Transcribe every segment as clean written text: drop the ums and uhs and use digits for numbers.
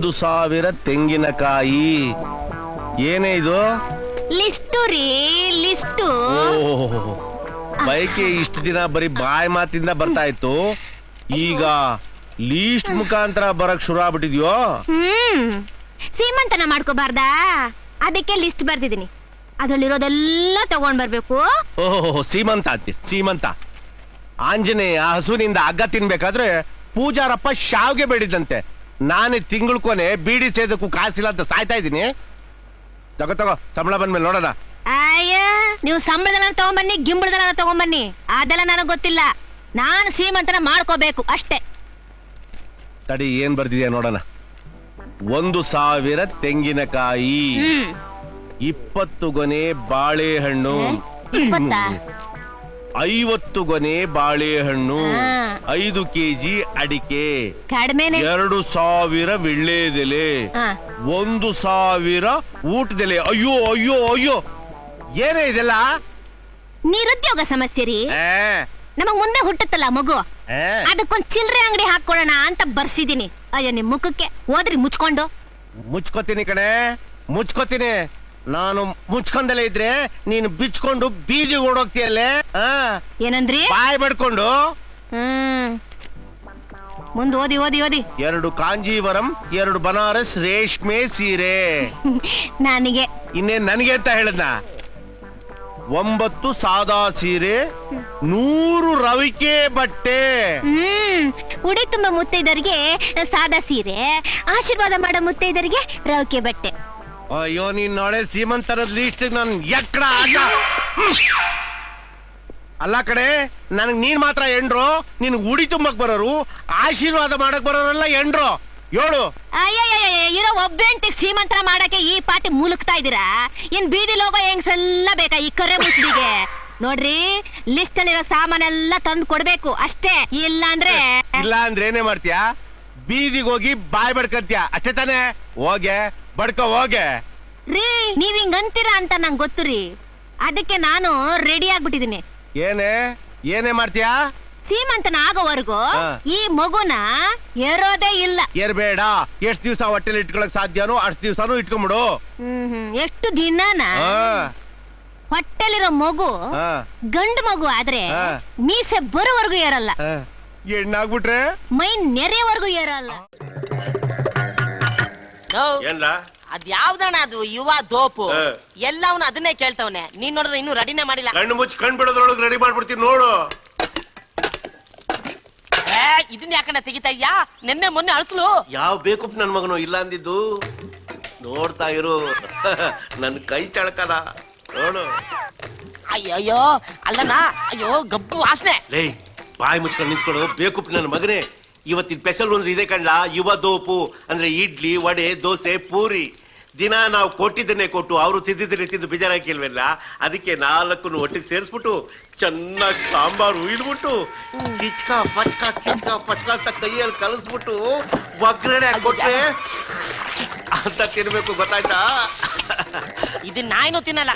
1,000 ತೆಂಗಿನಕಾಯಿ. ಏನೇ ಇದು? ಲಿಸ್ಟು ರೀ, ಲಿಸ್ಟು. ಬೈಕೆ ಇಷ್ಟು ದಿನ ಬರೀ ಬಾಯಿ ಮಾತಿಂದ ಬರ್ತಾ ಇತ್ತು, ಈಗ ಲೀಸ್ಟ್ ಮುಖಾಂತರ ಬರಕ್ ಶುರು ಆಗ್ಬಿಟ್ಟಿದ್ಯೋ? ಸೀಮಂತನ ಮಾಡ್ಕೋಬಾರ್ದಾ, ಅದಕ್ಕೆ ಲಿಸ್ಟ್ ಬರ್ದಿದ್ದೀನಿ. ಅದ್ರಲ್ಲಿರೋದೆಲ್ಲ ತಗೊಂಡ್ ಬರ್ಬೇಕು. ಓಹೋ, ಸೀಮಂತ ಅಂತೀರಿ? ಸೀಮಂತ ಆಂಜನೇಯ ಹಸುವಿನಿಂದ ಹಗ್ಗ ತಿನ್ಬೇಕಾದ್ರೆ ಪೂಜಾರಪ್ಪ ಶಾವ್ಗೆ ಬೇಡಿದಂತೆ. ನಾನೇ ತಿಂಗಳ ಕೊನೆ ಬೀಡಿ ಸೇದಕ್ಕೂ ಕಾಸಿಲ್ಲ ಅಂತ ಸಾಯ್ತಾ ಇದ್ದೀನಿ. ತಗೋ ಸಂಬಳ ಬಂದ್ಮೇಲೆ ನೋಡೋಣ. ಅಯ್ಯ, ನೀವು ಸಂಬಳದಲ್ಲ ತಗೊಂಬನ್ನಿ, ಗಿಂಬಳದಲ್ಲ ತಗೊಂಬನ್ನಿ, ಅದೆಲ್ಲ ನನಗ್ ಗೊತ್ತಿಲ್ಲ. ನಾನು ಸೀಮಂತನ ಮಾಡ್ಕೋಬೇಕು ಅಷ್ಟೇ. ತಡಿ, ಏನ್ ಬರ್ದಿದ್ಯಾ ನೋಡೋಣ. 1,000 ತೆಂಗಿನಕಾಯಿ, 20 ಗೊನೆ ಬಾಳೆಹಣ್ಣು, 50 ಗೊನೆ ಬಾಳೆಹಣ್ಣು, 5 kg ಅಡಿಕೆ, 2,000 ವಿಳ್ಳೆದೆಲೆ, 1,000 ಊಟದೆಲೆ. ಅಯ್ಯೋ ಅಯ್ಯೋ ಅಯ್ಯೋ, ಏನೇ ಇದೆಲ್ಲ? ನಿರುದ್ಯೋಗ ಸಮಸ್ಯೆ ರೀ. ನಮಗ್ ಮುಂದೆ ಹುಟ್ಟುತ್ತಲ್ಲ ಮಗು, ಅದಕ್ಕೊಂದ್ ಚಿಲ್ರೆ ಅಂಗಡಿ ಹಾಕೊಳೋಣ ಅಂತ ಬರ್ಸಿದೀನಿ. ಅಯ್ಯೋ, ನಿಮ್ ಮುಖಕ್ಕೆ ಹೋದ್ರಿ ಮುಚ್ಕೊಂಡು. ಮುಚ್ಕೋತೀನಿ ಕಣೆ, ಮುಚ್ಕೋತೀನಿ. ನಾನು ಮುಚ್ಕೊಂಡಲೇ ಇದ್ರೆ ನೀನು ಬಿಚ್ಕೊಂಡು ಬೀದಿ ಓಡೋಗ್ತೀಯಲ್ಲೇ. ಏನಂದ್ರಿ? ಬಾಯ್ ಬಡ್ಕೊಂಡು. ಮುಂದ್ ಓದಿ ಓದಿ ಓದಿ. 2 ಕಾಂಜೀವರಂ, 2 ಬನಾರಸ್ ರೇಷ್ಮೆ ಸೀರೆ. ನನಗೆ ಇನ್ನೇನ್ ನನಗೆ ಅಂತ ಹೇಳದ್ನ? 9 ಸಾದಾ ಸೀರೆ, 100 ರವಿಕೆ ಬಟ್ಟೆ. ಉಡಿ ತುಂಬ ಮುತ್ತೈದರಿಗೆ ಸಾದಾ ಸೀರೆ, ಆಶೀರ್ವಾದ ಮಾಡೋ ಮುತ್ತೈದರಿಗೆ ರವಿಕೆ ಬಟ್ಟೆ. ಅಯ್ಯೋ, ನೀನ್ ನಾಳೆ ಸೀಮಂತರದ ಲೀಸ್ಟ್ ನನ್ ಎಕ್ಕಡ ಅಲ್ಲ ಕಡೆ. ನನಗ್ ನೀನ್ ಮಾತ್ರ ಎಂಡ್ರು, ನಿನ್ ಉಡಿ ತುಂಬಕ್ ಬರೋರು, ಆಶೀರ್ವಾದ ಮಾಡಕ್ ಬರೋರೆಲ್ಲ ಎಂಡ್ರು. ಹೇಳು. ಇರೋ ಒಬ್ಬೆಂಟಿಗೆ ಸೀಮಂತನ ಮಾಡಕ್ಕೆ ಈ ಪಾಟಿ ಮುಲುಕ್ತಾ ಇದೀರಾ? ಇನ್ ಬೀದಿ ಲೋಗ ಹೆಂಗ್ಸೆಲ್ಲ ಬೇಕಾ ಈ ಕರೆ ಮುಸುಡಿಗೆ? ನೋಡ್ರಿ, ಲಿಸ್ಟ್ ಅಲ್ಲಿರೋ ಸಾಮಾನೆಲ್ಲ ತಂದು ಕೊಡ್ಬೇಕು ಅಷ್ಟೇ. ಇಲ್ಲ ಅಂದ್ರೆ ಏನೇ ಮಾಡ್ತೀಯಾ? ಬೀದಿಗೆ ಹೋಗಿ ಬಾಯ್ ಬಡ್ಕಂತೀಯ ಅಷ್ಟೇ ತಾನೆ? ಹೋಗೆ ಬಡ್ಕೋ ಹೋಗೆ. ರೀ, ನೀವ್ ಹಿಂಗ್ ಅಂತೀರಾ ಅಂತ ನಂಗೆ ಗೊತ್ತು ರೀ, ಅದಕ್ಕೆ ನಾನು ರೆಡಿ ಆಗ್ಬಿಟ್ಟಿದೀನಿ. ಏನೇ ಮಾಡ್ತೀಯಾ? ಸೀಮಂತನ ಆಗೋವರೆಗೂ ಈ ಮಗುನ ಏರೋದೇ ಇಲ್ಲ. ಏರ್ಬೇಡ. ಎಷ್ಟ್ ದಿವ್ಸ ಹೊಟ್ಟೆಲಿ ಇಟ್ಕೊಳಕ್ ಸಾಧ್ಯನೋ ಅಷ್ಟ್ ದಿವ್ಸನೂ ಇಟ್ಕೊಂಬಿಡು. ಎಷ್ಟು ದಿನನ? ಹೊಟ್ಟೆಲಿರೋ ಮಗು ಗಂಡು ಮಗು ಆದ್ರೆ ಮೀಸೆ ಬರೋವರೆಗೂ ಏರಲ್ಲ, ಹೆಣ್ಣಾಗ್ಬಿಟ್ರೆ ಮೈ ನೆರೆಯವರೆಗೂ ಏರಲ್ಲ. ಅದ್ಯಾವ್ದಣ್ಣ ಅದು? ಯುವ ದೋಪು ಎಲ್ಲವನ್ನ ಅದನ್ನೇ ಕೇಳ್ತವನೆ. ನೀನ್ ನೋಡಿದ್ರೆ ಇನ್ನು ರೆಡಿನೇ ಮಾಡಿಲ್ಲ. ಕಣ್ಣು ಮುಚ್ಚಿ ಕಣ್ ಬಿಡೋದ್ರೊಳಗೆ ರೆಡಿ ಮಾಡ್ಬಿಡ್ತೀನಿ ನೋಡು. ಇದನ್ನ ಯಾಕಣ್ಣ ತೆಗಿತಾ ಇದ್ಯಾ? ನಿನ್ನೆ ಮೊನ್ನೆ ಅಳ್ಸಲು ಯಾವ ಬೇಕು ನನ್ ಮಗನು ಇಲ್ಲ ಅಂದಿದ್ದು. ನೋಡ್ತಾ ಇರು, ನನ್ ಕೈ ಚಳಕನ ನೋಡು. ಅಯ್ಯಯ್ಯೋ, ಅಲ್ಲನಾ, ಅಯ್ಯೋ ಗಬ್ಬು ವಾಸನೆ. ಲೇ, ಬಾಯಿ ಮುಚ್ಕೊಂಡು ನಿಂತ್ಕೊಡು. ಬೇಕು ನನ್ನ ಮಗನೇ, ಇವತ್ತಿನ ಸ್ಪೆಷಲ್ ಅಂದ್ರೆ ಇದೆ ಕಣ್ಣ, ಯುವ ದೋಪು. ಅಂದ್ರೆ ಇಡ್ಲಿ, ವಡೆ, ದೋಸೆ, ಪೂರಿ. ದಿನ ನಾವು ಕೊಟ್ಟಿದ್ದನ್ನೇ ಕೊಟ್ಟು ಅವರು ತಿದ್ದಿದ್ರೆ ತಿಂದು ಬೇಜಾರಾಕಿಲ್ವಲ್ಲ, ಅದಕ್ಕೆ 4 ಒಟ್ಟಿಗೆ ಸೇರಿಸ್ಬಿಟ್ಟು ಚೆನ್ನಾಗಿ ಸಾಂಬಾರು ಉಯ್ದ್ಬಿಟ್ಟು ಕಿಚ್ಕ ಪಚ್ಕ ಅಂತ ಕೈಯಲ್ಲಿ ಕಲಿಸ್ಬಿಟ್ಟು ಒಗ್ಗರಣೆ ಕೊಟ್ಟೆ ಅಂತ ತಿನ್ಬೇಕು, ಗೊತ್ತಾಯ್ತಾ? ಇದನ್ನ ನಾಯಿನೂ ತಿನ್ನಲ್ಲ.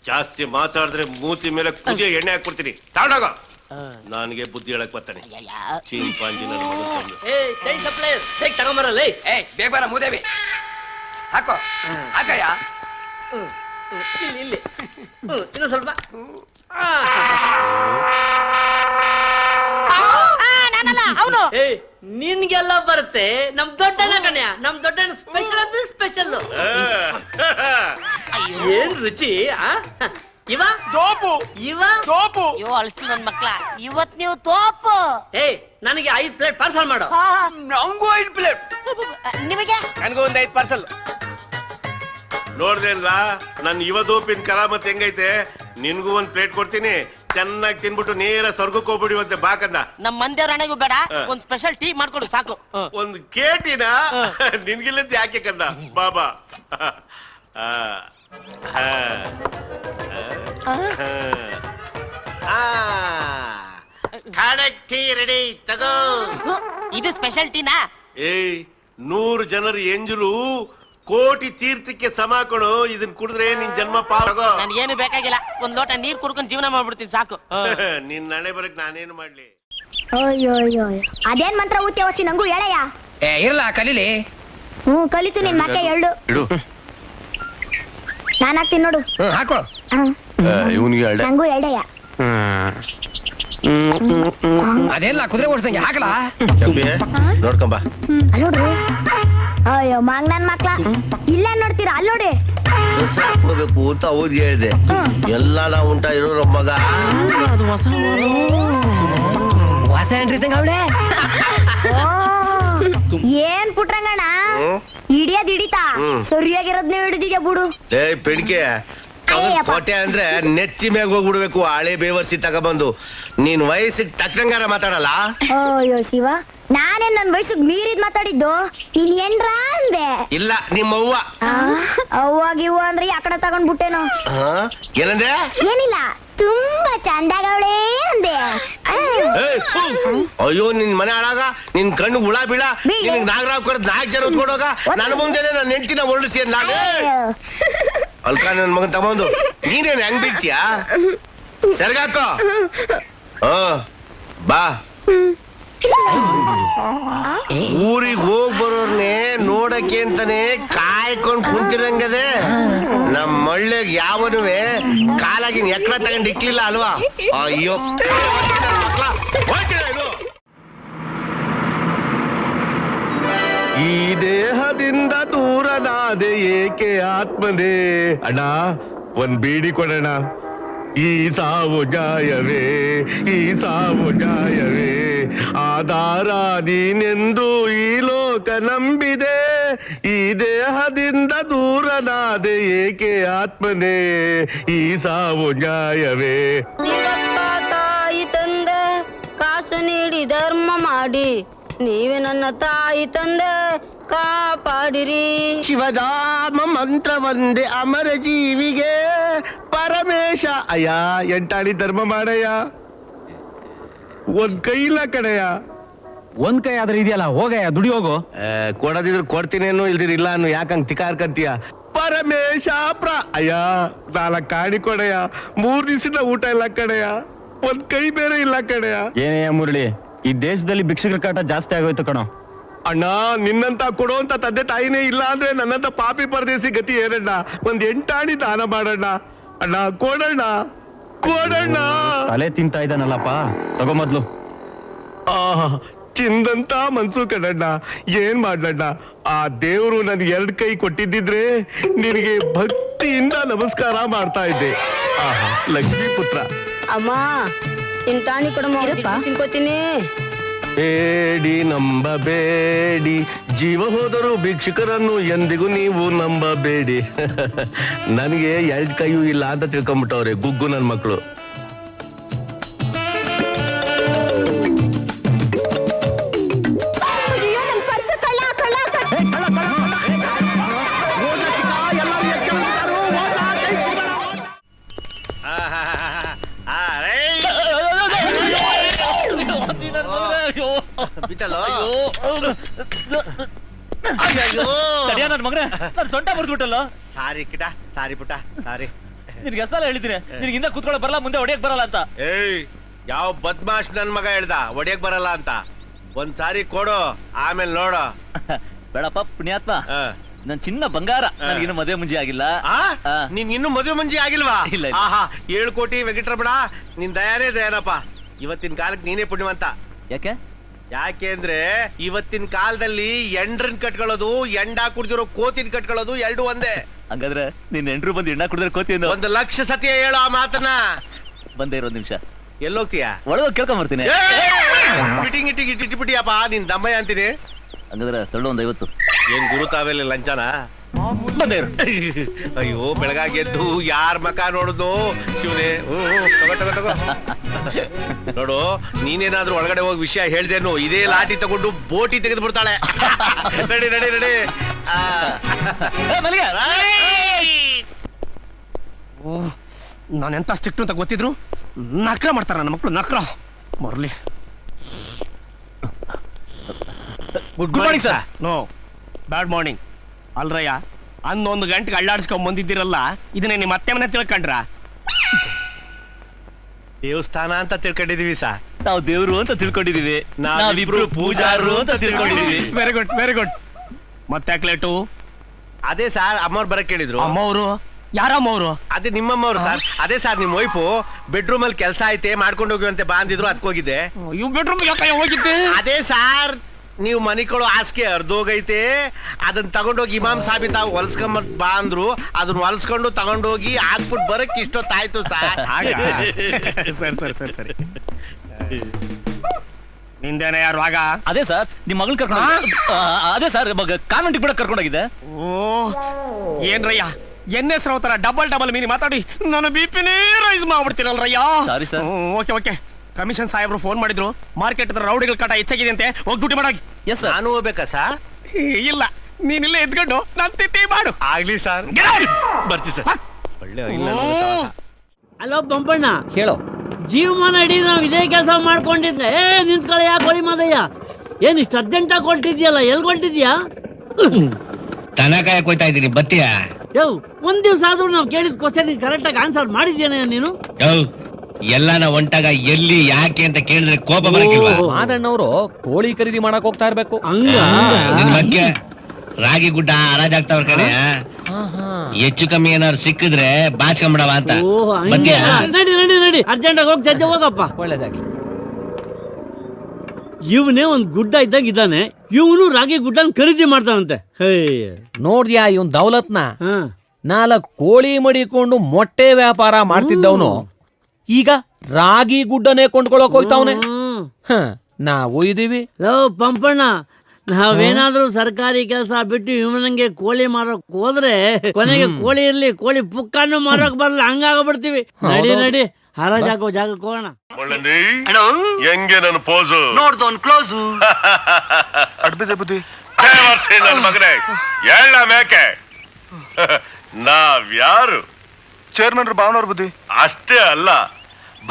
ಜಾಸ್ತಿ ಮಾತಾಡಿದ್ರೆ ಮೂತಿ ಮೇಲೆ ಕುದಿಯ ಎಣ್ಣೆ ಹಾಕ್ಬಿಡ್ತೀನಿ. ತಾಡಾಗ ನನಗೆ ಬುದ್ಧಿ ಹೇಳಕ್ ಬರ್ತಾನೆ. ಚೀಂಪಾಂಜಿ ನನ್ನ ಮಗನ್ ತಗೊಂಬರಲ್ಲ. ಬೇಗ ಬರ ಮೂದೇವಿ ಹಾಕೋ. ಹಾಕಯ್ಯ, ಇಲ್ಲಿ ಇನ್ನು ಸ್ವಲ್ಪ. ನಾನಲ್ಲ ಅವನು. ನಿನ್ಗೆಲ್ಲ ಬರುತ್ತೆ. ನಮ್ ದೊಡ್ಡಣ್ಣ ಕಣ್ಯ, ನಮ್ ದೊಡ್ಡಣ್ಣ ಸ್ಪೆಷಲ್ ಅಂದ್ರೆ ಸ್ಪೆಷಲ್. ಏನ್ ರುಚಿ! ಇವ ತೋಪು, ಇವ ತೋಪು. ಅಯ್ಯೋ ಅಳ್ಸಿ ನನ್ ಮಕ್ಳ, ಇವತ್ ನೀವು ತೋಪು. ನನಗೆ 5 ಪ್ಲೇಟ್ ಪಾರ್ಸಲ್ ಮಾಡು. ನಂಗೂ 5 ಪ್ಲೇಟ್. ನಿಮಗೆ? ನನಗೂ ಒಂದು 5 ಪಾರ್ಸಲ್. ನೋಡ್ದೇನ್ಲ ನನ್ ಯುವ ದೋಪಿನ ಕರಾಮತ್ ಹೆಂಗೈತೆ? ನಿನ್ಗೂ 1 ಪ್ಲೇಟ್ ಕೊಡ್ತೀನಿ, ಚೆನ್ನಾಗಿ ತಿನ್ಬಿಟ್ಟು ನೇರ ಸ್ವರ್ಗಕ್ಕೆ ಹೋಗ್ಬಿಡಿವಂತೆ ಬಾಕಂದ. ನಮ್ ಮಂದಿಯವ್ರ ಹಣೆಗೂ ಬೇಡ, ಒಂದ್ ಸ್ಪೆಷಲ್ ಟೀ ಮಾಡ್ಕೊಡು ಸಾಕು. ಒಂದು ಕೇಟಿನ ನಿನ್ಗಿಲ್ಲದ ಯಾಕೆ ಕಂದ ಬಾಬಾ. ಟೀ ರೆಡಿ ತಗೋ. ಇದು ಸ್ಪೆಷಲ್ ಟೀನಾ? 100 ಜನರ ಎಂಜಲು ಕೋಟಿ ತೀರ್ಥಕ್ಕೆ ಸಮ ಕೊಡು. ಇದನ್ ಕುಡಿದ್ರೆ ನಿನ್ ಜನ್ಮ ಪಾಗೋ. ನನ್ಗೇನು ಬೇಕಾಗಿಲ್ಲ, ಒಂದ್ ಲೋಟ ನೀರ್ ಕುಡ್ಕೊಂಡು ಜೀವನ ಮಾಡ್ಬಿಡ್ತೀನಿ ಸಾಕು. ನಿನ್ ನಡೆ ಬರಕ್ ನಾನೇನು ಮಾಡ್ಲಿ? ಅಯ್ಯೋ ಅದೇನ್ ಮಂತ್ರ ಊತಿ ಹೊಸಿ ನಂಗೂ ಹೇಳಯ್ಯ. ಇರ್ಲ ಕಲೀಲಿ. ಕಲಿತು ನಿನ್ ಮಕ್ಕ ಎಳ್ಳು ಇಡು ನಾನ್ ಹಾಕ್ತೀನಿ ನೋಡು. ಹಾಕೋ ಹ, ಇವನಿಗೆ ಹೇಳ್ದೆ ನಂಗೂ ಎಳ್ಳೆಯ. ಅದೆಲ್ಲ ಕುದುರೆ ಓಡಿಸ್ದಂಗೆ ಹಾಕಲಾ ಚಂಪಿ ನೋಡ್ಕೊಂಬ. ಅಲ್ ನೋಡ್ರಿ. ಅಯ್ಯೋ ಮಾಂಗ್ ನನ್ ಮಕ್ಳ ಇಲ್ಲ ನೋಡ್ತೀರಾ ಅಲ್ ನೋಡಿ. ದಸರಾ ಹೋಗ್ಬೇಕು ಅಂತ ಅವ್ರಿಗೆ ಹೇಳಿದೆ. ಎಲ್ಲ ನಾವು ಉಂಟ ಇರೋ ಮಗ ಹೊಸ ಎಂಟ್ರಿ ತಂಗ ಅವಳೆ ಓ, ಏನ್ ಪುಟ್ರಂಗಣ್ಣ ಹಿಡಿಯೋದ್ ಹಿಡಿತಾ ಸರಿಯಾಗಿರೋದ್ನೇ ಹಿಡಿದಿದ್ಯಾ ಬಿಡು. ಏ ಪಿಡ್ಕೆ ಕೋಟೆ ಅಂದ್ರೆ ನೆತ್ತಿ ಮ್ಯಾಗ ಹೋಗ್ಬಿಡ್ಬೇಕು. ಹಳೆ ಬೇವರ್ಸಿ ತಗೊಬಂದು ನೀನ್ ವಯಸ್ಸಿಗೆ ತಕ್ಕಂಗಾರ ಮಾತಾಡಲ್ಲ. ಅಯ್ಯೋ ಶಿವ, ನಾನೇನ್ ನನ್ ವಯಸ್ಸಿಗೆ ಮೀರಿದ್ ಮಾತಾಡಿದ್ದು. ನೀನ್ ಏನ್ರ ಅಂದೆ. ಇಲ್ಲ ನಿಮ್ಮವ್ವ. ಅವ್ವಾಗಿವ್ವ ಅಂದ್ರೆ ಯಾಕಡೆ ತಗೊಂಡ್ಬಿಟ್ಟೇನೋ. ಹಾ? ಏನಂದೆ? ಏನಿಲ್ಲ, ತುಂಬಾ ಚಂದಾಗವಳೆ ಅಂದೆ. ಏಯ್, ಫು. ಅಯ್ಯೋ ನಿನ್ ಮನೆ ಹಾಳಾಗ ನಿನ್ ಕಣ್ಣು ಹುಳ ಬೀಳ. ಬೀಳು. ನಿನಗ್ ನಾಗರಾವ್ ಕರೆದ್ 4 ಜನ ಹೊತ್ಕೊಂಡೋಗ ನನ್ನ ಮುಂದೆನೆ ನನ್ನ ಹೆಂಡತಿನ ಹೊರಡಿಸಿ ನಾಗ ಅಲ್ಕ ನನ್ ಮಗನ್ ತಗೊಂಡು ನೀನೇನ್ ಹೆಂಗ್ ಬೀಳ್ತೀಯಾ? ಸೆರ್ಗಾಕೋ. ಬಾ. ಊರಿಗೆ ಹೋಗ್ ಬರೋರ್ನೆ ನೋಡಕ್ಕೆ ಅಂತಾನೆ ಕಾಯ್ಕೊಂಡ್ ಕುಂತಿರಂಗದೆ. ನಮ್ ಮಳ್ಳೆಗ್ ಯಾವನುವೆ ಕಾಲಾಗಿನ ಎಕ್ಕಡ ತಗೊಂಡ್ ಇಕ್ಲಿಲ್ಲ ಅಲ್ವಾ? ಅಯ್ಯೋ ಈ ದೇಹದಿಂದ ದೂರನಾದೆ ಏಕೆ ಆತ್ಮನೇ. ಅಣ್ಣ ಒಂದ್ ಬೀಡಿ ಕೊಡೋಣ. ಈ ಸಾವು ನ್ಯಾಯವೇ, ಈ ಸಾವು ನ್ಯಾಯವೇ. ಆಧಾರ ನೀನೆಂದು ಈ ಲೋಕ ನಂಬಿದೆ. ಈ ದೇಹದಿಂದ ದೂರನಾದೆ ಏಕೆ ಆತ್ಮನೇ. ಈ ಸಾವು ನ್ಯಾಯವೇ. ತಾಯಿ ತಂದೆ ಕಾಸು ನೀಡಿ ಧರ್ಮ ಮಾಡಿ ನೀವೇ ನನ್ನ ತಾಯಿ ತಂದೆ ಕಾಪಾಡಿರಿ. ಶಿವನಾಮ ಮಂತ್ರ ಒಂದೇ ಅಮರ ಜೀವಿಗೆ ಪರಮೇಶ. ಅಯ್ಯ ಎಂಟಾಣಿ ಧರ್ಮ ಮಾಡಯ್ಯ. ಒಂದ್ ಕೈ ಇಲ್ಲ ಕಡೆಯ. ಒಂದ್ ಕೈ ಆದ್ರೆ ಇದೆಯಲ್ಲ, ಹೋಗಯ್ಯ ದುಡಿ ಹೋಗು. ಕೊಡದಿದ್ರು ಕೊಡ್ತೀನೇನು ಇಲ್ದಿರ ಇಲ್ಲ ಅನ್ನು ಯಾಕಂಗ್ ತಿಕಾರ್ಕಂತೀಯ. ಪರಮೇಶ ಅಯ್ಯ 4 ಕಾಣಿ ಕೊಡೆಯ. 3 ದಿವಸದ ಊಟ ಇಲ್ಲ ಕಡೆಯ. ಒಂದ್ ಕೈ ಬೇರೆ ಇಲ್ಲ ಕಡೆಯ. ಏನೇ ಮುರಳಿ, ಈ ದೇಶದಲ್ಲಿ ಭಿಕ್ಷುಕರ ಕಾಟ ಜಾಸ್ತಿ ಆಗೋಯ್ತು ಕಣೋ. ಅಣ್ಣ ನಿನ್ನಂತ ಕೊಡುವಂತ ತಂದೆ ತಾಯಿನೇ ಇಲ್ಲ ಅಂದ್ರೆ ನನ್ನಂತ ಪಾಪಿ ಪರದೇಸಿ ಗತಿ ಏನಣ್ಣ. ಒಂದ್ 8 ಆಣಿ ದಾನ ಮಾಡೋಣ ಅಣ್ಣ. ಕೊಡಣ್ಣ ಕೊಡಣ್ಣ. ತಲೆ ತಿಂತಾ ಇದ್ದಾನಲ್ಲಪ್ಪ, ತಗೋ ಮೊದ್ಲು. ಚಿಂದಂತ ಮನ್ಸು ಕಣಣ್ಣ. ಏನ್ ಮಾಡ್ಲಣ್ಣ, ಆ ದೇವ್ರು ನನ್ 2 ಕೈ ಕೊಟ್ಟಿದ್ದಿದ್ರೆ ನಿನಗೆ ಭಕ್ತಿಯಿಂದ ನಮಸ್ಕಾರ ಮಾಡ್ತಾ ಇದ್ದೆ. ಲಕ್ಷ್ಮೀ ಪುತ್ರ. ಅಮ್ಮ ನಿನ್ ಟಾಣಿ ಕೊಡಮ್ಮ, ತಿನ್ಕೋತೀನಿ. ಬೇಡಿ ನಂಬಬೇಡಿ, ಜೀವ ಹೋದರೂ ಭಿಕ್ಷುಕರನ್ನು ಎಂದಿಗೂ ನೀವು ನಂಬಬೇಡಿ. ನನಗೆ 2 ಕೈಯೂ ಇಲ್ಲ ಅಂತ ತಿಳ್ಕೊಂಡ್ಬಿಟ್ಟವ್ರೆ ಗುಗ್ಗು ನನ್ ಮಕ್ಕಳು. ಸೊಂಟ ಬರ್ದ್ಬಿಟ್ಟಲ್ಲ. ಸಾರಿ ಕಿಟ, ಸಾರಿ ಪುಟ, ಸಾರಿ. ನಿನ್ಗೆ ಎಷ್ಟಲ್ಲ ಹೇಳಿದ್ದೀನಿ, ನಿನ್ಗಿಂದ ಕೂತ್ಕೊಳ್ಳೋ ಬರಲ್ಲ, ಮುಂದೆ ಹೊಡಿಯಕ್ ಬರಲ್ಲ ಅಂತ. ಏಯ್, ಯಾವ ಬದ್ಮಾಶ್ ನನ್ ಮಗ ಹೇಳ್ದ ಒಡೆಯಕ್ ಬರಲ್ಲ ಅಂತ? ಒಂದ್ ಸಾರಿ ಕೊಡು, ಆಮೇಲೆ ನೋಡು. ಬೇಡಪ್ಪ ಪುಣ್ಯಾತ್ಮ, ನನ್ ಚಿನ್ನ ಬಂಗಾರ. ನನಗಿನ್ನು ಮದುವೆ ಮುಂಜಿ ಆಗಿಲ್ಲ. ನೀನ್ ಇನ್ನು ಮದುವೆ ಮುಂಜಿ ಆಗಿಲ್ವಾ? ಇಲ್ಲ. ಆಹಾ 7 ಕೋಟಿ ವೆಂಕಟರಮಣ, ನಿನ್ ದಯಾನೇ ದಯಾನಪ್ಪ. ಇವತ್ತಿನ ಕಾಲಕ್ಕೆ ನೀನೇ ಪುಣ್ಯವಂತ. ಯಾಕೆ? ಯಾಕೆ ಅಂದ್ರೆ ಇವತ್ತಿನ ಕಾಲದಲ್ಲಿ ಎಂಡ್ರನ್ ಕಟ್ಕೊಳ್ಳೋದು, ಎಂಡ ಕುಡ್ದಿರೋ ಕೋತಿನ ಕಟ್ಕೊಳ್ಳೋದು 2 ಒಂದೇ. ಹಂಗಾದ್ರೆ ನಿನ್ ಎಂಟ್ರು ಬಂದು ಎಣ್ಣ ಕುಡಿದ್ರೆ ಕೋತಿ 1 ಲಕ್ಷ ಸತಿ ಹೇಳೋ ಆ ಮಾತನ್ನ. ಬಂದೇ ಇರೋ ನಿಮಿಷ. ಎಲ್ಲೋಗ್ತೀಯ? ಒಳಗೋಗಿ ಕೇಳ್ಕೊಂಡ್ ಬರ್ತೀನಿ. ಫಿಟಿಂಗ್ ಇಟ್ಟಿಬಿಟ್ಟಿಯಪ್ಪ ನಿನ್ ದಮ್ಮಯ್ಯ ಅಂತೀನಿ. ಹಂಗಾದ್ರೆ ತಳ್ಳು 1 50. ಏನ್ ಗುರು ತಾವೆಲ್ಲ ಲಂಚನ? ಬಂದೇ. ಅಯ್ಯೋ ಬೆಳಗಾಗಿ ಎದ್ದು ಯಾರ್ ಮಕ ನೋಡುದು ಶಿವನೇ. ತಗೋ ತಗೋ ತಗೋ. ನೋಡು, ನೀನೇನಾದ್ರೂ ಒಳಗಡೆ ಹೋಗಿ ವಿಷಯ ಹೇಳ್ದೇನು ಇದೇ ಲಾಟಿ ತಗೊಂಡು ಬೋಟಿ ತೆಗೆದು ಬಿಡ್ತಾಳೆ. ನಡಿ ನಡಿ ನಡಿ. ನಾನೆಂತ ಸ್ಟ್ರಿಕ್ಟ್ ಅಂತ ಗೊತ್ತಿದ್ರು ನಕ್ರ ಮಾಡ್ತಾರ ನನ್ನ ಮಕ್ಕಳು. ನಕ್ರ ಮರ್ಲಿ. Good morning sir. No, bad morning. ಅಲ್ರಯ್ಯ, 11 ಗಂಟೆಗೆ ಅಳ್ಳಾಡ್ಸ್ಕೊಂಡ್ ಬಂದಿದ್ದೀರಲ್ಲ, ಇದನ್ನೇ ನಿಮ್ಮ ಅತ್ತೆ ಮನೆ ತಿಳ್ಕೊಂಡ್ರ? ದೇವಸ್ಥಾನ ಅಂತ ತಿಳ್ಕೊಂಡಿದೀವಿ ಸರ್. ನಾವು ದೇವ್ರು ಅಂತ ತಿಳ್ಕೊಂಡಿದೀವಿ. ನಾವಿಬ್ರು ಪೂಜಾರು ಅಂತ ತಿಳ್ಕೊಂಡಿದೀವಿ. Very good very good. ಮತ್ತೆ ಲೇಟು? ಅದೇ ಸರ್ ಅಮ್ಮವ್ರು ಬರಕ್ ಹೇಳಿದ್ರು. ಅಮ್ಮವ್ರು? ಯಾರಮ್ಮವ್ರು? ಅದೇ ನಿಮ್ಮಮ್ಮವ್ರು ಸರ್. ಅದೇ ಸರ್ ನಿಮ್ ವೈಫು ಬೆಡ್ರೂಮ್ ಅಲ್ಲಿ ಕೆಲಸ ಐತೆ ಮಾಡ್ಕೊಂಡು ಹೋಗುವಂತೆ ಬಾ ಅಂದಿದ್ರು, ಅದಕ್ಕೋಗಿದ್ದೆ. ಇವ್ ಬೆಡ್ರೂಮ್ ಹೋಗಿದ್ದೆ. ಅದೇ ಸಾರ್ ನೀವು ಮನಿಗಳು ಹಾಸಿಗೆ ಅರ್ಧೋಗೈತೆ, ಅದನ್ನ ತಗೊಂಡೋಗಿ ಇಮಾಮ್ ಸಾಬಿ ತಾವು ಹೊಲ್ಸ್ಕೊಂಡ್ ಬಾ ಅಂದ್ರು. ಅದನ್ನ ಹೊಲ್ಸ್ಕೊಂಡು ತಗೊಂಡೋಗಿ ಹಾಕ್ಬಿಟ್ಟು ಬರಕ್ ಇಷ್ಟೊತ್ತಾಯ್ತು ಸರ್. ಸರಿ ನಿಂದೇನೆ ಯಾರು ಆಗ? ಅದೇ ಸರ್ ನಿಮ್ ಮಗಳು ಕರ್ಕೊಂಡು ಅದೇ ಸರ್ ಕಾನ್ವೆಂಟ್ ಬಿಡಕ್ ಕರ್ಕೊಂಡೋಗಿದ್ದೆ. ಓ ಏನ್ರಯ್ಯ ಎನ್.ಎಸ್. ರಾವ್ ತರ ಡಬಲ್ ಮೀನಿ ಮಾತಾಡಿ ನಾನು ಬಿಪಿನೇ ರೈಸ್ ಮಾಡ್ಬಿಡ್ತೀನಲ್ರಯ್ಯ. Sorry sir. ಓಕೆ ಕಮಿಷನ್ ಸಾಹೇಬ್ರು ಫೋನ್ ಮಾಡಿದ್ರು, ಮಾರ್ಕೆಟ್ ರೌಡಿಗಳ ಕಾಟ ಹೆಚ್ಚಾಗಿದೆ ಅಂತೆ, ಹೋಗಿ ಡ್ಯೂಟಿ ಮಾಡಾಗಿ. Yes sir. ನಾನು ಹೋಗ್ಬೇಕಾ ಸರ್? ಇಲ್ಲ ನೀನಿಲ್ಲೇ ಎದ್ಕೊಂಡು ನಾನ್ ತಿತ್ತಿ ಮಾಡು. ಆಗ್ಲಿ ಸರ್, ಬರ್ತೀವಿ ಸರ್. ಒಳ್ಳೆ ಅಲೋ ಪಂಪಣ್ಣ, ಹೇಳೋ. ಜೀವಮಾನ ಇಡೀ ನಾವು ಇದೇ ಕೆಲಸ ಮಾಡ್ಕೊಂಡಿದ್ರೆ ನಿಂತ್ಕೊಳ್ಳಯ್ಯ ಕೋಳಿ ಮಾದಯ್ಯ. ಏನ್ ಇಷ್ಟು ಅರ್ಜೆಂಟಾಗಿ ಹೊಂಟಿದ್ಯಲ್ಲ, ಎಲ್ಲಿ ಹೊಂಟಿದ್ಯಾ? ತನಕಾಯ ಕೊಯ್ತಾ ಇದ್ದೀನಿ, ಬತ್ತೀಯಾ? ಯವ್ ಒಂದ್ ದಿವ್ಸ ಆದ್ರೂ ನಾವು ಕೇಳಿದ ಕ್ವಶನ್ ಕರೆಕ್ಟಾಗಿ ಆನ್ಸರ್ ಮಾಡಿದ್ದೇನೆ ನೀನು? ಎಲ್ಲಾನ ಹೊಂಟಾಗ ಎಲ್ಲಿ ಯಾಕೆ ಅಂತ ಕೇಳಿದ್ರೆ ಕೋಪ ಬರಕಿಲ್ವಾ? ಮಾದಣ್ಣವರು ಕೋಳಿ ಖರೀದಿ ಮಾಡಕ್ ಹೋಗ್ತಾ ಇರ್ಬೇಕು. ಹಂಗ ನಿನ್ ಬಗ್ಗೆ ರಾಗಿ ಗುಡ್ಡ ಹರಾಜಾಗ್ತಾವ್ರ ಕಡೆ ಹೆಚ್ಚು ಕಮ್ಮಿ ಏನಾದ್ರು ಸಿಕ್ಕಿದ್ರೆ ಬಾಚ್ಕೊಂಬಿಡವ ಅಂತ. ಬತ್ತೀಯಾ? ನಡಿ ಅರ್ಜೆಂಟ್ ಆಗಿ ಹೋಗಿ ಸದ್ಯ ಹೋಗಪ್ಪ. ಒಳ್ಳೇದಾಗ್ಲಿ. ಇವನೇ ಒಂದ್ ಗುಡ್ಡ ಇದ್ದಾಗ ಇದ್ದಾನೆ, ಇವನು ರಾಗಿ ಗುಡ್ಡನ್ ಖರೀದಿ ಮಾಡ್ತಾನಂತೆ. ನೋಡ್ದ್ಯಾ ಇವನ್ ದೌಲತ್ನ? 4 ಕೋಳಿ ಮಡಿಕೊಂಡು ಮೊಟ್ಟೆ ವ್ಯಾಪಾರ ಮಾಡ್ತಿದ್ದವನು ಈಗ ರಾಗಿ ಗುಡ್ಡನೇ ಕೊಂಡ್ಕೊಳಕ್ ಹೋಯ್ತಾವನೆ. ನಾವು ಇದೀವಿ. ಪಂಪಣ್ಣ, ನಾವೇನಾದ್ರೂ ಸರ್ಕಾರಿ ಕೆಲಸ ಬಿಟ್ಟು ಇವನಂಗೆ ಕೋಳಿ ಮಾರಕ್ ಹೋದ್ರೆ ಕೊನೆಗೆ ಕೋಳಿ ಇರ್ಲಿ ಕೋಳಿ ಪುಕ್ಕನ್ನು ಮಾರಕ್ ಬರಲ್ಲ, ಹಂಗಾಗ್ಬಿಡ್ತೀವಿ. ನಡಿ ಹರಾಜಾಗೋ ಜಾಗಕ್ಕೆ ಹೋಗೋಣ. ಹೆಂಗೆ ನನ್ನ ಪೋಸು ನೋಡ್ದೋನ್ ಕ್ಲೋಸು. ಅಡ್ಬಿದೆ ಬುದ್ಧಿ ನನ್ನ ಮಗನೇ, ಎಳ್ಳ ಮೇಕೆ. ನಾವ್ಯಾರು? ಚೇರ್ಮನ್ ಭಾವನವ್ರ ಬುದ್ಧಿ. ಅಷ್ಟೇ ಅಲ್ಲ,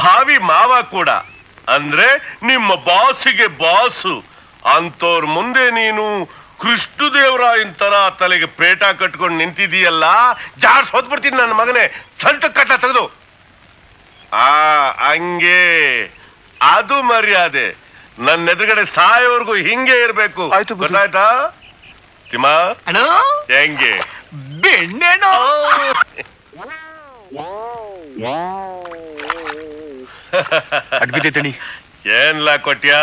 ಭಾವಿ ಮಾವ ಕೂಡ. ಅಂದ್ರೆ ನಿಮ್ಮ ಬಾಸಿಗೆ ಬಾಸು ಅಂತವ್ರ ಮುಂದೆ ನೀನು ಕೃಷ್ಣದೇವರಾಯನ್ ತರ ತಲೆಗೆ ಪೇಟ ಕಟ್ಕೊಂಡು ನಿಂತಿದೀಯಲ್ಲ, ಜಾರ್ಸ್ ಹೊದ್ಬಿಡ್ತೀನಿ ನನ್ನ ಮಗನೇ. ಸ್ವಲ್ಪ ಕಟ್ಟ ತೆಗೆದು ಹಂಗೆ ಅದು ಮರ್ಯಾದೆ. ನನ್ನ ಎದುರುಗಡೆ ಸಾಯೋವರೆಗೂ ಹಿಂಗೆ ಇರ್ಬೇಕು. ಗೊತ್ತಾಯ್ತಾ ತಿಮ್ಮ? ಹೆಂಗೆ ಬೆಣ್ಣೆನೋ ಅಡ್ಬಿದ್ದೆ ತಣಿ. ಏನ್ಲಾ ಕೊಟ್ಯಾ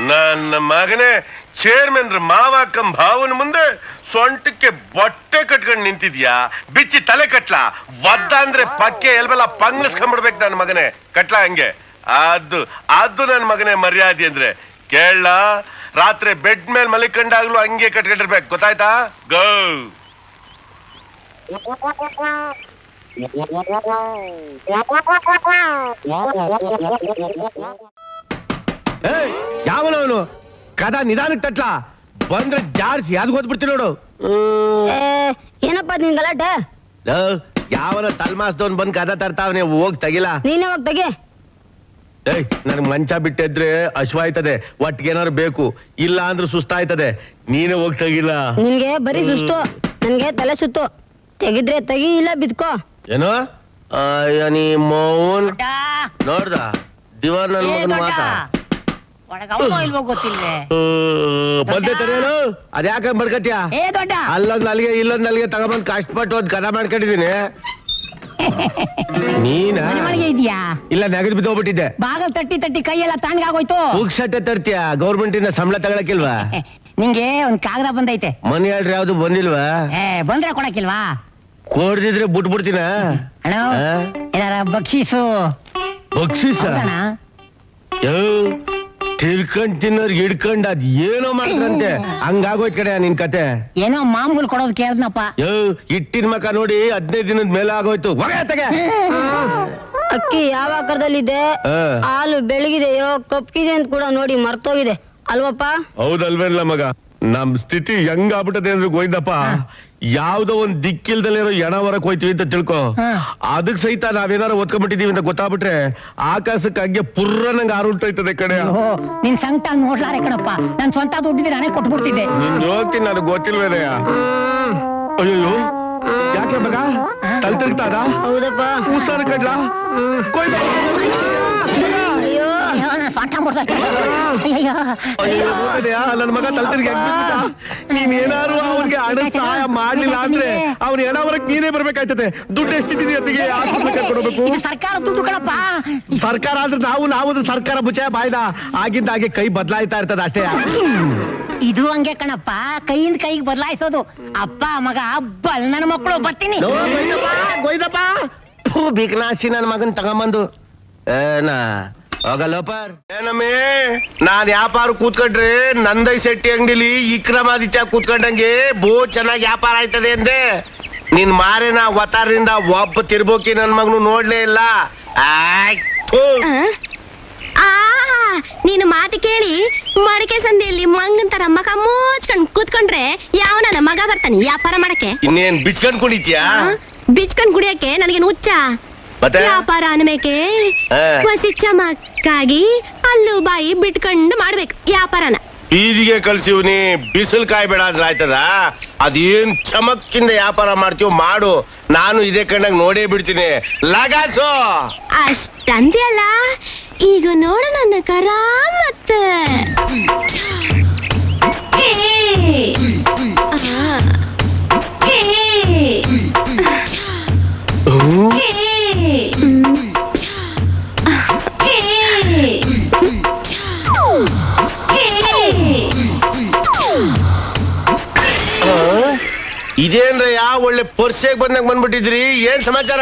ನನ್ನ ಮಗನೇ? ಚೇರ್ಮನ್ ಮಾವಾಕಂ ಭಾವನ ಮುಂದೆ ಸೊಂಟಕ್ಕೆ ಬಟ್ಟೆ ಕಟ್ಕೊಂಡು ನಿಂತಿದ್ಯಾ? ಬಿಚ್ಚಿ ತಲೆ ಕಟ್ಲಾ? ಒದ್ದ ಅಂದ್ರೆ ಪಕ್ಕೆ ಎಲ್ಬೆಲ್ಲ ಪಂಗ್ಲಿಸ್ಕೊಂಡ್ಬಿಡ್ಬೇಕು ನನ್ನ ಮಗನೇ. ಕಟ್ಲಾ ಹಂಗೆ? ಅದು ನನ್ನ ಮಗನೇ ಮರ್ಯಾದೆ ಅಂದ್ರೆ. ಕೇಳ, ರಾತ್ರಿ ಬೆಡ್ ಮೇಲೆ ಮಲಿಕೊಂಡಾಗ್ಲೂ ಹಂಗೆ ಕಟ್ಕೊಂಡಿರ್ಬೇಕು. ಗೊತ್ತಾಯ್ತಾ? ಗೋ. ಯಾವನವನು ಕದ ನಿಧಾನಕ್ಕೆ ತಟ್ಲಾ? ಬಂದ್ರೆ ಜಾರ್ಸಿ ಯಾವ್ದು ಓದ್ಬಿಡ್ತೀನಿ ನೋಡು. ಏನಪ್ಪ ನಿನ್ ಗಲಾಟೆ? ಯಾವನ ತಲ್ಮಾಸ್ದವನ್ ಬಂದ್ ಕದ ತರ್ತಾವನೆ, ಹೋಗ್ ತಗಿಲ. ನೀನೇ ಹೋಗ್ ತೆಗೆ. ನನ್ಗ್ ಮಂಚ ಬಿಟ್ಟಿದ್ರೆ ಅಶ್ವಾಯ್ತದೆ, ಒಟ್ಟಿಗೇನಾದ್ರು ಬೇಕು, ಇಲ್ಲ ಅಂದ್ರೆ ಸುಸ್ತಾಯ್ತದೆ. ನೀನೇ ಹೋಗ್ ತಗಿಲ್ಲ. ನಿನ್ಗೆ ಬರೀ ಸುಸ್ತು, ನನ್ಗೆ ತಲೆ ಸುತ್ತು. ತೆಗಿದ್ರೆ ತೆಗಿ, ಇಲ್ಲ ಬಿದ್ಕೋ. ಏನೋ ನೀ ಮೌನ್ ನೋಡ್ದ ದಿವಾನ್ ನನ್ ಮಗನ್ ಮಾತಾ ಬಂದೆ ತರೇನು? ಅದ್ಯಾಕ ಬಡ್ಕತ್ಯಾ? ಅಲ್ಲೊಂದ್ ನಲ್ಗೆ ಇಲ್ಲೊಂದ್ ನಲ್ಗೆ ತಗೊಂಬಂದ್ ಕಷ್ಟಪಟ್ಟು ಒಂದ್ ಕದ ಮಾಡ್ಕೊಂಡಿದೀನಿ. ನೀನ ಇಲ್ಲ ನೆಗದ್ ಬಿದ್ದೋಗ್ಬಿಟ್ಟಿದ್ದೆ. ಬಾಗಲ್ ತಟ್ಟಿ ಕೈಯೆಲ್ಲ ತಣ್ಣಗಾಗೋಯ್ತು. ಪುಕ್ಸಟ್ಟೆ ತರ್ತೀಯ? ಗೌರ್ಮೆಂಟ್ ಇಂದ ಸಂಬಳ ತಗೊಳಕಿಲ್ವಾ? ನಿಂಗೆ ಒಂದ್ ಕಾಗದ ಬಂದೈತೆ. ಮನಿ ಆರ್ಡ್ರ್ ಯಾವ್ದು ಬಂದಿಲ್ವಾ? ಬಂದ್ರೆ ಕೊಡಕಿಲ್ವಾ? ಕೊಡ್ದಿದ್ರೆ ಬಿಟ್ಬಿಡ್ತೀನ. ಏನಾರ ಬಕ್ಷೀಸು? ಬಕ್ಷೀಸ ತಿರ್ಕೊಂಡ್ ತಿನ್ನೋರ್ಗೆ ಹಿಡ್ಕೊಂಡ್ ಅದ್ ಏನೋ ಮಾಡ್ರಂತೆ, ಹಂಗಾಗೋಯ್ತ್ ಕಡೆ ನಿನ್ ಕತೆ. ಏನೋ ಮಾಮೂಲು ಕೊಡೋದ್ ಕೇಳ್ದನಪ್ಪ. ಇಟ್ಟಿನ ಮಕ ನೋಡಿ 15 ದಿನದ ಮೇಲೆ ಆಗೋಯ್ತು. ಅಕ್ಕಿ ಯಾವ ಆಕಾರದಲ್ಲಿದೆ, ಹಾಲು ಬೆಳಗಿದೆಯೋ ಕಪ್ಪಿದೆ ಅಂತ ಕೂಡ ನೋಡಿ ಮರ್ತೋಗಿದೆ ಅಲ್ವಪ್ಪ? ಹೌದಲ್ವೇನ್ಲ ಮಗ, ನಮ್ ಸ್ಥಿತಿ ಹೆಂಗಾಗ್ಬಿಟ್ಟದೆ ಅಂದ್ರೆ ಗೋಯ್ದಪ್ಪ. ಯಾವ್ದೋ ಒಂದ್ ದಿಕ್ಕಿಲ್ದಲ್ಲಿರೋ ಎಣ ಹೊರಕ್ ಹೋಯ್ತಿವಿ ಅಂತ ತಿಳ್ಕೊ, ಅದಕ್ ಸಹಿತ ನಾವೇನಾರು ಓದ್ಕೊಂಡ್ಬಿಟ್ಟಿದೀವಿ ಅಂತ ಗೊತ್ತಾಗ್ಬಿಟ್ರೆ ಆಕಾಶಕ್ಕೆ ಹಂಗೆ ಪುರ್ರನಂಗ ಆರುಂಟೋಯ್ತದೆ ಕಡೆ. ನಿನ್ ಸಂಕಟ ನೋಡ್ಲಾರೆ ಕಣಪ್ಪ, ನನ್ ಸ್ವಂತ ದುಡ್ಡಿದ್ರೆ ನಾನೇ ಕೊಟ್ಬಿಡ್ತಿದ್ದೆ. ನಿನ್ ಹೋಗ್ತೀನಿ, ನನಗ್ ಗೊತ್ತಿಲ್ವೇನಯ್ಯ. ಅಯ್ಯೋ ಯಾಕೆ ಮಗ ತಲ್ ತಿರ್ಗ್ತಾದ? ಹೌದಪ್ಪ. ಕೂಸಾರ ಕಡ್ಲ ಅಯ್ಯೋ ಸೊಂಟ ಮುರ್ದೋಯ್ತು. ಅಯ್ಯಯ್ಯೋ. ನನ್ನ ಮಗ ತಲ್ತಿರ್ಗೆ ನೀನ್ ಏನಾರು ಅವ್ರಿಗೆ ಹಣ ಸಹಾಯ ಮಾಡ್ಲಿಲ್ಲ ಅಂದ್ರೆ ಅವ್ನ ಹೆಣ ಹೊರಕ್ ನೀನೇ ಬರ್ಬೇಕಾಯ್ತದೆ. ದುಡ್ಡು ಎಷ್ಟಿದ್ದೀನಿ ಅತ್ತಿಗೆ ಆಸ್ಪತ್ರೆ ಕರ್ಕೊಂಡೋಗ್ಬೇಕು. ಇದು ಸರ್ಕಾರ ದುಡ್ಡು ಕಣಪ್ಪ. ಸರ್ಕಾರ ಆದ್ರೆ ನಾವು ಸರ್ಕಾರ ಮುಚ್ಚ ಬಾಯ್ದ ಆಗಿದ್ದಾಗೆ ಕೈ ಬದಲಾಯ್ತಾ ಇರ್ತದ ಅಷ್ಟೇ. ಇದು ಹಂಗೆ ಕಣಪ್ಪ, ಕೈಯಿಂದ ಕೈಗೆ ಬದಲಾಯಿಸೋದು. ಅಪ್ಪ ಮಗ ಬಲ್ ನನ್ನ ಮಕ್ಕಳು ಬರ್ತೀನಿ. ಗೊಯ್ದಪ್ಪ ಬಿಕನಾಸಿ ನನ್ನ ಮಗನ್ ತಗೊಂಬಂದು ಏನಾ ಹೋಗಲ್ಲೋಪರ್. ಏನಮ್ಮೆ ನಾನ್ ವ್ಯಾಪಾರ ಕೂತ್ಕೊಂಡ್ರೆ ನಂದೈ ಶೆಟ್ಟಿ ಅಂಗಡಿಲಿ ವಿಕ್ರಮಾದಿತ್ಯ ಕೂತ್ಕೊಂಡಂಗೆ ಬೋ ಚೆನ್ನಾಗಿ ವ್ಯಾಪಾರ ಆಯ್ತದೆ ಅಂದೆ. ನಿನ್ ಮಾರೇನ ವತಾರದಿಂದ ಒಬ್ಬ ತಿರ್ಬೋಕಿ ನನ್ ಮಗನು ನೋಡ್ಲೇ ಇಲ್ಲ. ನೀನು ಮಾತು ಕೇಳಿ ಮಡಕೆ ಸಂದಿಯಲ್ಲಿ ಮಂಗನ್ ತರ ಮಗ ಮುಚ್ಕೊಂಡ್ ಕೂತ್ಕೊಂಡ್ರೆ ಯಾವ ನನ್ನ ಮಗ ಬರ್ತಾನೆ ವ್ಯಾಪಾರ ಮಾಡಕ್ಕೆ? ಇನ್ನೇನ್ ಬಿಚ್ಕೊಂಡ್ ಕುಣಿತ್ಯಾ? ಬಿಚ್ಕೊಂಡ್ ಕುಡಿಯಕ್ಕೆ ನನಗೇನು ಹುಚ್ಚ? ವ್ಯಾಪಾರ ಅನ್ಬೇಕೆ ಹೊಸಿ ಚಮಕ್ಕಾಗಿ ಅಲ್ಲು ಬಾಯಿ ಬಿಟ್ಕೊಂಡು ಮಾಡ್ಬೇಕು ವ್ಯಾಪಾರನ. ಬೀದಿಗೆ ಕಳ್ಸಿವ್ನಿ ಬಿಸಿಲು ಕಾಯ್ಬೇಡ ಅಂದ್ರೆ ಆಯ್ತದ? ಅದೇನ್ ಚಮಕ್ಕಿಂದ ವ್ಯಾಪಾರ ಮಾಡ್ತೀವ್ ಮಾಡು, ನಾನು ಇದೇ ಕಣ್ಣಾಗ ನೋಡೇ ಬಿಡ್ತೀನಿ. ಲಗಾಸು ಅಷ್ಟಂದ್ಯಲ್ಲ, ಈಗ ನೋಡು ನನ್ನ ಕರ ಮತ್ತೆ ಇದೇನ್ರಯ್ಯ ಒಳ್ಳೆ ಪರ್ಸೆಗ್ ಬಂದಾಗ ಬಂದ್ಬಿಟ್ಟಿದ್ರಿ. ಏನ್ ಸಮಾಚಾರ?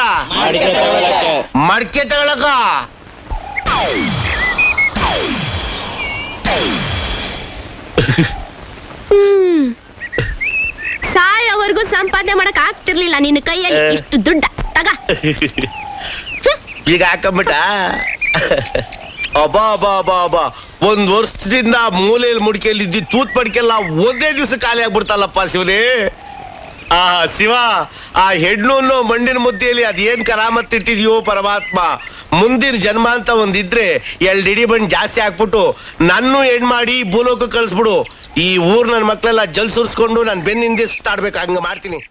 ಮಡ್ಕೆ ತಗೊಳಕ ಸಾಯೋವರೆಗೂ ಸಂಪಾದನೆ ಮಾಡಕ್ ಆಗ್ತಿರ್ಲಿಲ್ಲ ನಿನ್ನ ಕೈಯಲ್ಲಿ ಇಷ್ಟು ದುಡ್ಡ ತಗ. ಈಗ ಹಾಕೊಂಬಿಟ್ಟ. ಅಬಾ ಅಬಾ ಅಬಾ ಅಬಾ, ಒಂದ್ ವರ್ಷದಿಂದ ಮೂಲೆಯಲ್ಲಿ ಮುಡಿಕೆಯಲ್ಲಿ ಇದ್ದಿ ತೂತ್ ಪಡ್ಕೆಲ್ಲ ಒಂದೇ ದಿವಸ ಖಾಲಿ ಆಗ್ಬಿಡ್ತಲ್ಲಪ್ಪ ಶಿವನೇ. ಆ ಶಿವ, ಆ ಹೆಣ್ಣು ಮಂಡಿನ ಮುದ್ದೆಯಲ್ಲಿ ಅದೇನ್ ಕರಾಮತ್ ಇಟ್ಟಿದ್ಯೋ ಪರಮಾತ್ಮ. ಮುಂದಿನ ಜನ್ಮ ಅಂತ ಒಂದಿದ್ರೆ ಎಲ್ಡಿಡಿ ಬಂಡ್ ಜಾಸ್ತಿ ಹಾಕ್ಬಿಟ್ಟು ನನ್ನೂ ಹೆಣ್ ಮಾಡಿ ಭೂಲೋಕ ಕಳಿಸ್ಬಿಡು. ಈ ಊರ್ ನನ್ ಮಕ್ಳೆಲ್ಲ ಜಲ್ ಸುರ್ಸ್ಕೊಂಡು ನನ್ ಬೆನ್ನಿಂದೆ ಸುತ್ತಾಡ್ಬೇಕು, ಹಂಗ ಮಾಡ್ತೀನಿ.